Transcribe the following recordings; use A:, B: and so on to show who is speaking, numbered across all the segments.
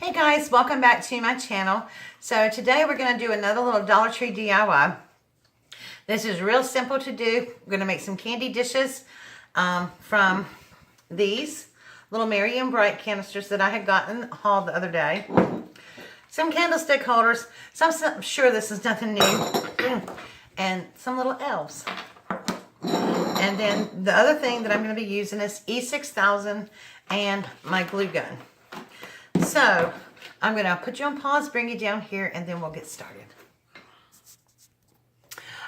A: Hey guys, welcome back to my channel. So today we're going to do another little Dollar Tree DIY. This is real simple to do. We're going to make some candy dishes from these little Merry & Bright canisters that I had gotten hauled the other day. Some candlestick holders. So I'm sure this is nothing new. And some little elves. And then the other thing that I'm going to be using is E6000 and my glue gun. So, I'm going to put you on pause, bring you down here, and then we'll get started.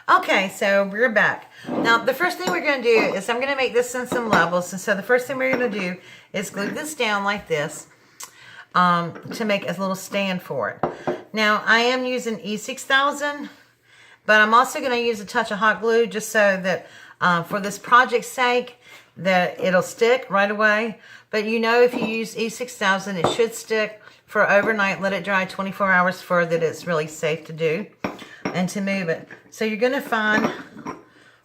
A: Okay, so we're back. Now, the first thing we're going to do is I'm going to make this in some levels. And so the first thing we're going to do is glue this down like this to make a little stand for it. Now, I am using E6000, but I'm also going to use a touch of hot glue just so that for this project's sake, that it'll stick right away. But you know, if you use E6000, it should stick for overnight. Let it dry 24 hours for that it's really safe to do and to move it. So you're going to find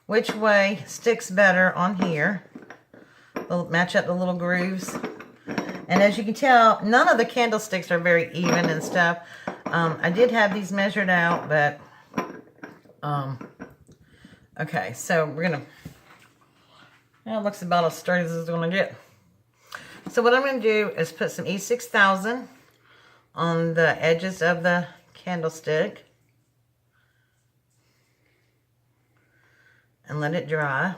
A: which way sticks better on here. We'll match up the little grooves. And as you can tell, none of the candlesticks are very even and stuff. I did have these measured out, but okay, so we're going to, well, it looks about as sturdy as it's going to get. So what I'm going to do is put some E6000 on the edges of the candlestick and let it dry.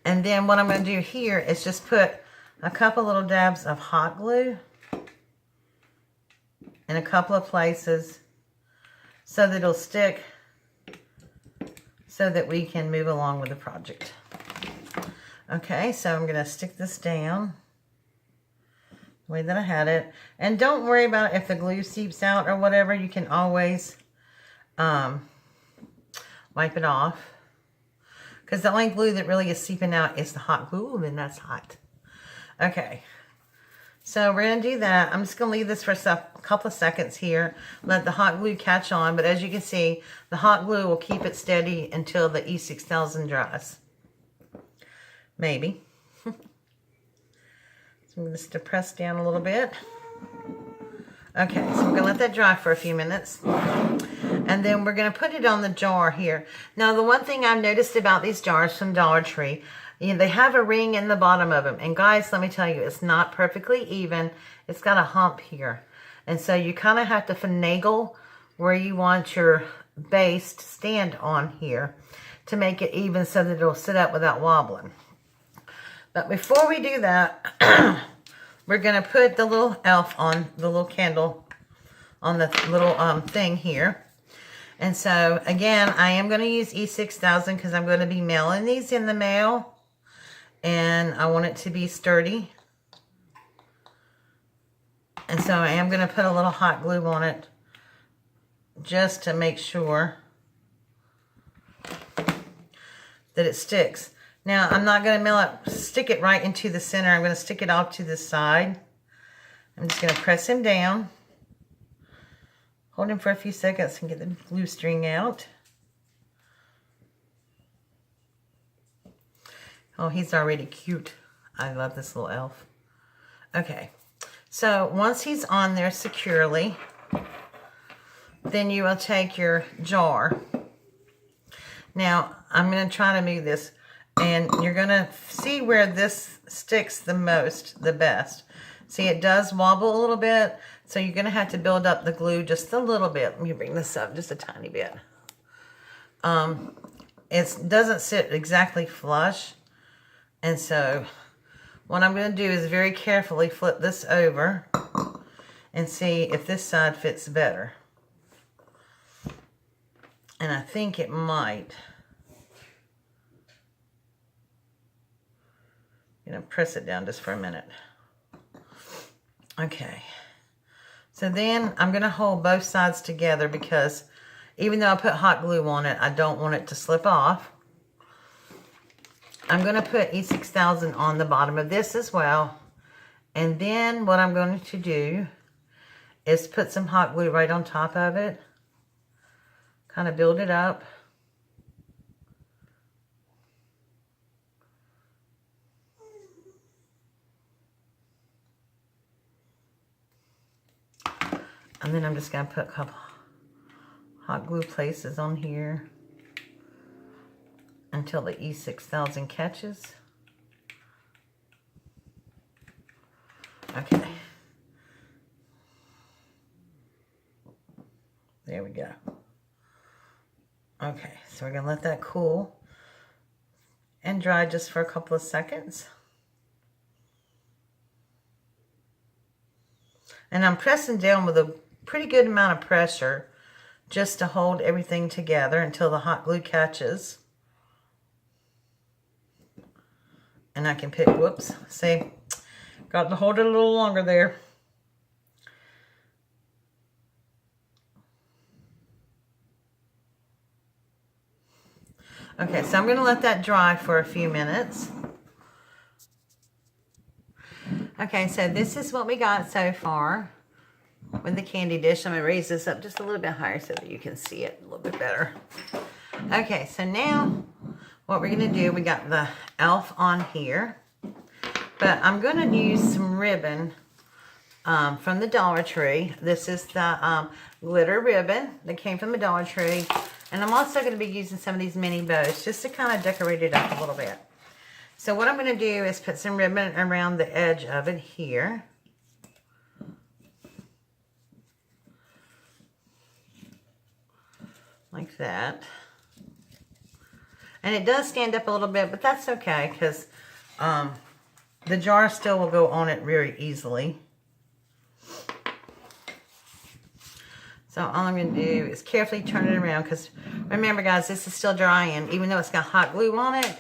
A: And then what I'm going to do here is just put a couple little dabs of hot glue in a couple of places so that it'll stick so that we can move along with the project. Okay, so I'm going to stick this down the way that I had it. And don't worry about if the glue seeps out or whatever. You can always wipe it off. Because the only glue that really is seeping out is the hot glue. Ooh, and that's hot. Okay, so we're going to do that. I'm just going to leave this for a couple of seconds here. Let the hot glue catch on. But as you can see, the hot glue will keep it steady until the E6000 dries. Maybe. So I'm going to press down a little bit. Okay, so we're going to let that dry for a few minutes. And then we're going to put it on the jar here. Now, the one thing I've noticed about these jars from Dollar Tree, you know, they have a ring in the bottom of them. And guys, let me tell you, it's not perfectly even. It's got a hump here. And so you kind of have to finagle where you want your base to stand on here to make it even so that it'll sit up without wobbling. But before we do that, we're going to put the little elf on the little candle on the little thing here. And so, again, I am going to use E6000 because I'm going to be mailing these in the mail. And I want it to be sturdy. And so I am going to put a little hot glue on it just to make sure that it sticks. Now, I'm not going to stick it right into the center. I'm going to stick it off to the side. I'm just going to press him down. Hold him for a few seconds and get the glue string out. Oh, he's already cute. I love this little elf. Okay, so once he's on there securely, then you will take your jar. Now, I'm going to try to move this. And you're going to see where this sticks the most, the best. See, it does wobble a little bit. So you're going to have to build up the glue just a little bit. Let me bring this up just a tiny bit. It doesn't sit exactly flush. And so what I'm going to do is very carefully flip this over and see if this side fits better. And I think it might. You know, press it down just for a minute. Okay. So then I'm going to hold both sides together because even though I put hot glue on it, I don't want it to slip off. I'm going to put E6000 on the bottom of this as well. And then what I'm going to do is put some hot glue right on top of it. Kind of build it up. And then I'm just going to put a couple hot glue places on here until the E6000 catches. Okay. There we go. Okay, so we're going to let that cool and dry just for a couple of seconds. And I'm pressing down with a pretty good amount of pressure just to hold everything together until the hot glue catches. And I can pick, whoops, see, got to hold it a little longer there. Okay, so I'm going to let that dry for a few minutes. Okay, so this is what we got so far with the candy dish. I'm going to raise this up just a little bit higher so that you can see it a little bit better. Okay, so now what we're going to do, we got the elf on here. But I'm going to use some ribbon from the Dollar Tree. This is the glitter ribbon that came from the Dollar Tree. And I'm also going to be using some of these mini bows just to kind of decorate it up a little bit. So what I'm going to do is put some ribbon around the edge of it here. Like that. And it does stand up a little bit, but that's okay because the jar still will go on it very easily. So all I'm going to do is carefully turn it around because remember guys, this is still drying. Even though it's got hot glue on it,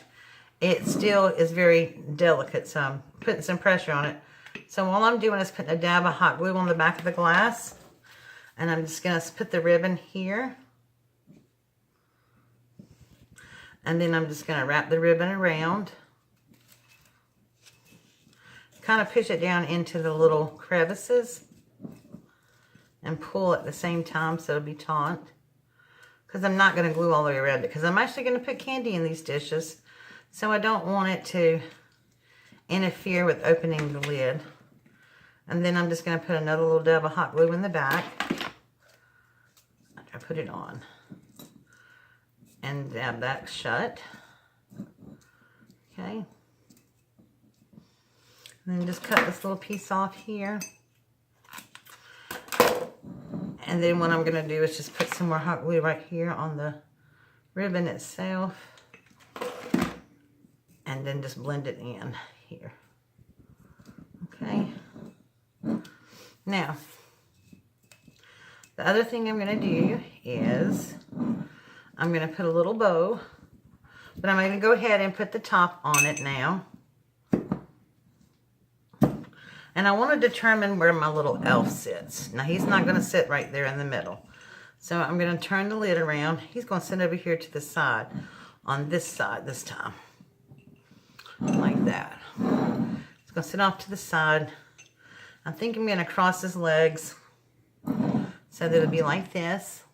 A: it still is very delicate. So I'm putting some pressure on it. So all I'm doing is putting a dab of hot glue on the back of the glass. And I'm just going to put the ribbon here. And then I'm just going to wrap the ribbon around. Kind of push it down into the little crevices. And pull at the same time so it'll be taut. Because I'm not going to glue all the way around it. Because I'm actually going to put candy in these dishes. So I don't want it to interfere with opening the lid. And then I'm just going to put another little dab of hot glue in the back. I put it on. And dab that shut. Okay. And then just cut this little piece off here. And then what I'm going to do is just put some more hot glue right here on the ribbon itself. And then just blend it in here. Okay. Now, the other thing I'm going to do is I'm going to put a little bow. But I'm going to go ahead and put the top on it now. And I want to determine where my little elf sits. Now, he's not going to sit right there in the middle. So I'm going to turn the lid around. He's going to sit over here to the side, on this side this time. Like that. He's going to sit off to the side. I think I'm going to cross his legs so that it'll be like this.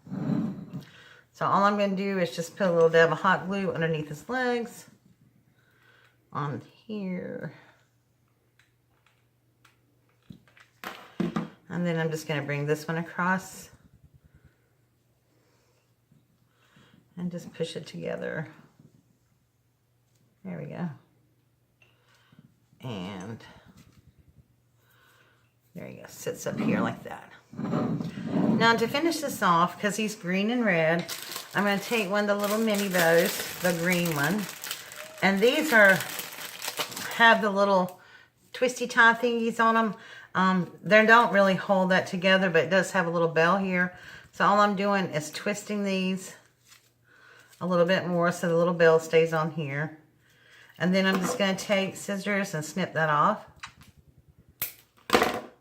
A: So all I'm going to do is just put a little dab of hot glue underneath his legs. On here. And then I'm just going to bring this one across. And just push it together. There we go. And there you go. Sits up here like that. Now to finish this off, because he's green and red, I'm going to take one of the little mini bows, the green one. And these have the little twisty tie thingies on them. They don't really hold that together, but it does have a little bell here. So all I'm doing is twisting these a little bit more so the little bell stays on here. And then I'm just going to take scissors and snip that off.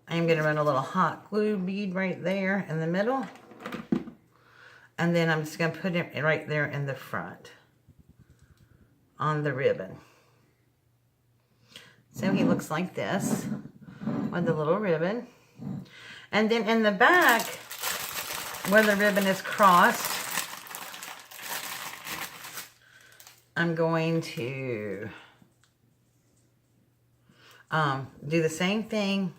A: I'm going to run a little hot glue bead right there in the middle. And then I'm just going to put it right there in the front on the ribbon. So he looks like this with the little ribbon. And then in the back, where the ribbon is crossed, I'm going to do the same thing.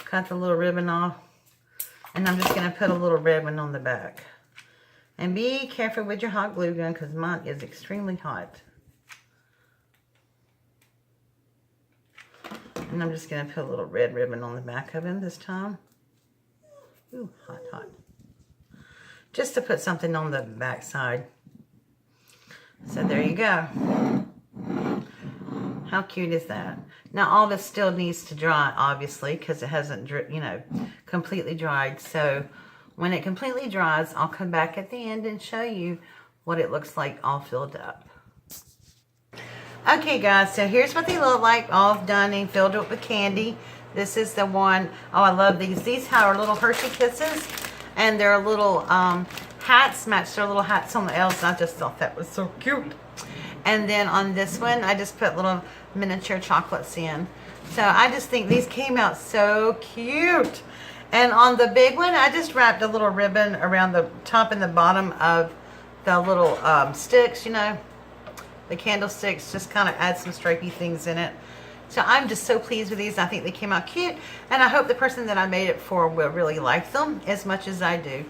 A: Cut the little ribbon off And I'm just going to put a little red one on the back. And be careful with your hot glue gun because mine is extremely hot. And I'm just going to put a little red ribbon on the back of him this time. Ooh, hot, hot. Just to put something on the back side. So there you go. How cute is that? Now all this still needs to dry, obviously, because it hasn't, you know, completely dried. So when it completely dries, I'll come back at the end and show you what it looks like all filled up. Okay, guys, so here's what they look like, all done and filled up with candy. This is the one, oh, I love these. These are little Hershey Kisses, and they're little hats, match their little hats on the elves. I just thought that was so cute. And then on this one, I just put little miniature chocolates in. So I just think these came out so cute. And on the big one, I just wrapped a little ribbon around the top and the bottom of the little sticks, you know, the candlesticks, just kind of add some stripey things in it. So I'm just so pleased with these. I think they came out cute. And I hope the person that I made it for will really like them as much as I do.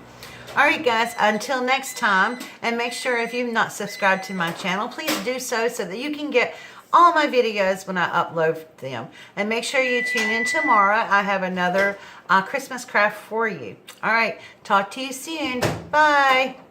A: Alright guys, until next time, and make sure if you've not subscribed to my channel, please do so that you can get all my videos when I upload them. And make sure you tune in tomorrow. I have another Christmas craft for you. Alright, talk to you soon. Bye.